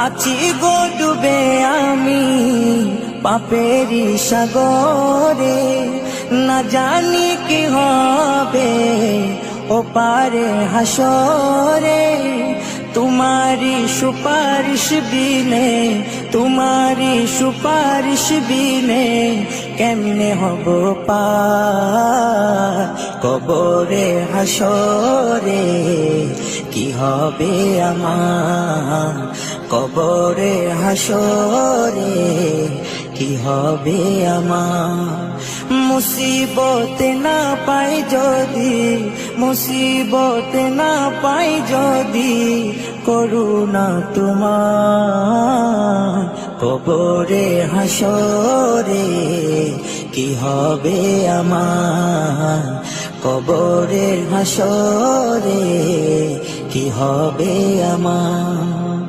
আছি গো ডুবে আমি পাপেরি সাগরে, না জানি কি হবে ও পারে হাসরে। তোমারি সুপারিশ বিনে, তোমারি সুপারিশ বিনে কেমনে হব পার কবরে হাসরে। কি হবে আমার কবরে হাসরে, কি হবে আমার। মুসিবতে না পাই যদি, মুসিবতে না পাই যদি করুণা তোমার কবরে হাসরে। কি হবে আমার কবরে হাসরে, কি হবে আমার।